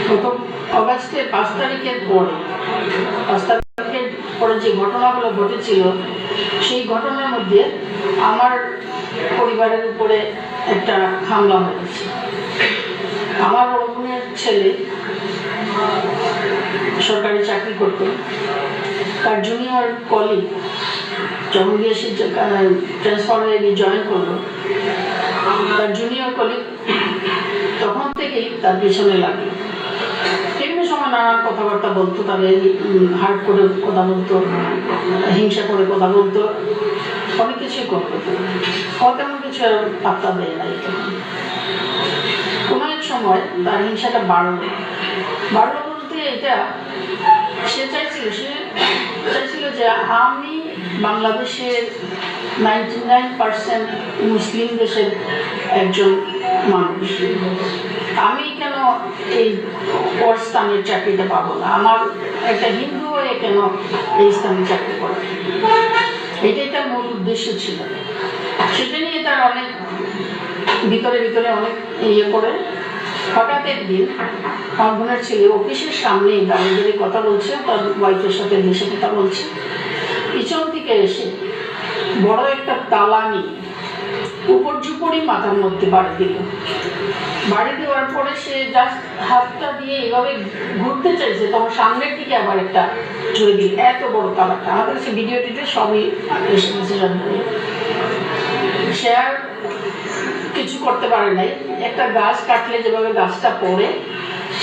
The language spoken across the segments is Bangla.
প্রথম অগাস্টের 5 তারিখের পরে যে ঘটনাগুলো ঘটেছিল সেই ঘটনার মধ্যে আমার পরিবারের উপরে একটা হামলা হয়েছে। আমার বড় বোনের ছেলে সরকারি চাকরি করত, তার জুনিয়র কলিগ যখন গিয়ে সে ট্রান্সফার হয়ে গিয়ে জয়েন করলো, তার জুনিয়র কলিগ তখন থেকেই তার পিছনে লাগলো। বিভিন্ন সময় নানান কথাবার্তা বলতো, তাদের হার্ট করে কথা বলতো, হিংসা করে কথা বলতো, অনেক কিছুই করতো। তেমন কিছু আর পাত্তা দেয় নাই। কোনো এক সময় তার হিংসাটা বাড়লো বলতে এটা সে চাইছিল যে আমি বাংলাদেশের 99% মুসলিম দেশের একজন মানুষ, আমি কেন এই স্থানের চাকরিটা পাবো না, আমার একটা হিন্দু হয়ে কেন এই স্থানে চাকরি করে। এটাই তার মূল উদ্দেশ্য ছিল। সেটা নিয়ে তার অনেক ভিতরে অনেক করে হঠাৎ একদিন আমার বোনের ছেলে অফিসের সামনেই দাঁড়িয়ে কথা বলছে, তার ওয়াইফের সাথে দেশে কথা বলছে, পিছন থেকে এসে বড় একটা তালা নিয়ে উপর্যুপরি মাথার মধ্যে বাড়ি দেওয়ার পরে সে জাস্ট হাতটা দিয়ে এইভাবে ঘুরতে চাইছে, তখন সামনের দিকে আবার একটা ছুঁড়ে দিল। এত বড় তালাটা আমাদের কাছে ভিডিও সবই এসে গেছে। সে আর কিছু করতে পারে নাই। একটা গাছ কাটলে যেভাবে গাছটা পড়ে,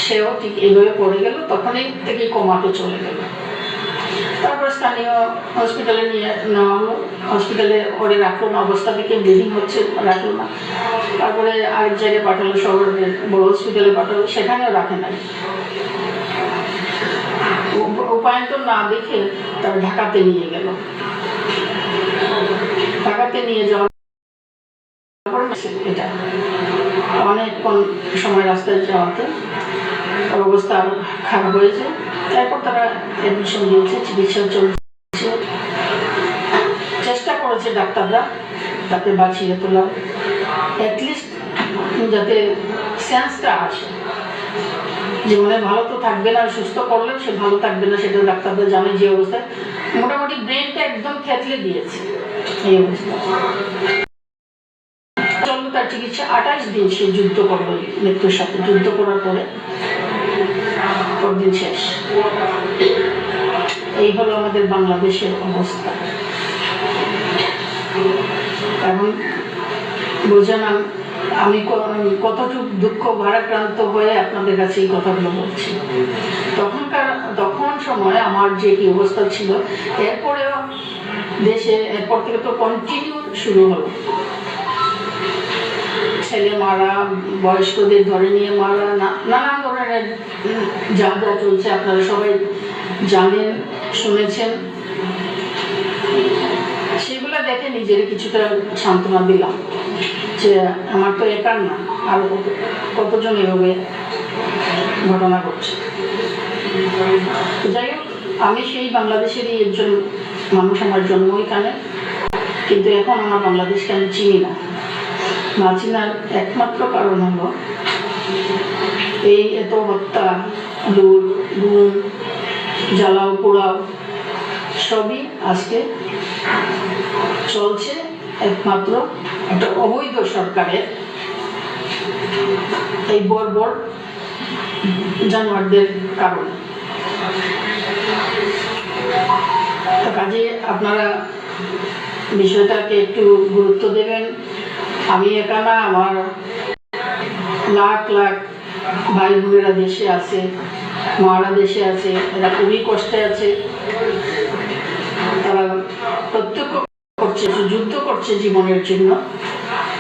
সেও ঠিক এইভাবে পড়ে গেল, তখনই থেকে কোমাতে চলে গেল। তারপর স্থানীয় হসপিটালে নিয়ে নেওয়া হলো। হসপিটালে ওরে রাখলো না, অবস্থা থেকে ব্লিডিং হচ্ছে, রাখলো না। তারপরে আরেক জায়গায় পাঠালো, শহরের বড় হসপিটালে পাঠালো, সেখানেও রাখে নাই। উপায়ন্তর না দেখে তার ঢাকাতে নিয়ে গেল। ঢাকাতে নিয়ে যাওয়ার এটা অনেকক্ষণ সময় রাস্তায় যাওয়াতে তার অবস্থা আরো খারাপ হয়েছে। তারপর তারা অ্যাডমিশন দিয়েছে, চিকিৎসা চলছে। চেষ্টা করেছে ডাক্তাররা তাকে বাঁচিয়ে তোলার, অ্যাটলিস্ট যাতে সেন্সটা আসে, জীবনে ভালো তো থাকবে না, সুস্থ করলেও সে ভালো থাকবে না, সেটা ডাক্তাররা জানে। যে অবস্থায় মোটামুটি ব্রেনটা একদম থেতলে দিয়েছে এই অবস্থা। তার চিকিৎসা 28 দিন সে যুদ্ধ করলো মৃত্যুর সাথে। যুদ্ধ করার পরে দিন শেষ। এই হলো আমাদের বাংলাদেশের অবস্থা। এখন বোঝেন আমি কতটুকু দুঃখ ভারাক্রান্ত হয়ে আপনাদের কাছে এই কথাগুলো বলছি। তখন সময় আমার যে কি অবস্থা ছিল, এরপরেও দেশে এরপর থেকে তো কন্টিনিউ শুরু হলো। ছেলে মারা, বয়স্কদের ধরে নিয়ে মারা, নানান ধরনের যা চলছে আপনারা সবাই জানেন, শুনেছেন। সেগুলো দেখে নিজের কিছুটা সান্ত্বনা দিলাম যে আমার তো একার না, আরো কতজন এভাবে ঘটনা ঘটছে। যাই হোক, আমি সেই বাংলাদেশেরই একজন মানুষ, আমার জন্ম এখানে, কিন্তু এখন আমার বাংলাদেশকে আমি চিনি না। না চিনার একমাত্র কারণ হলো এই এত হত্যা, লুট, গুম, জ্বালাও পোড়াও সবই আজকে চলছে একমাত্র একটা অবৈধ সরকারের এই বর্বর জানোয়ারদের কারণে। কাজে আপনারা বিষয়টাকে একটু গুরুত্ব দেবেন। আমি একা না, আমার লাখ লাখ ভাই বোনেরা দেশে আছে, মারা দেশে আছে, এরা খুবই কষ্টে আছে। তারা প্রত্যক্ষ করছে, যুদ্ধ করছে জীবনের জন্য,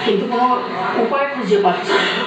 কিন্তু কোনো উপায় খুঁজে পাচ্ছে।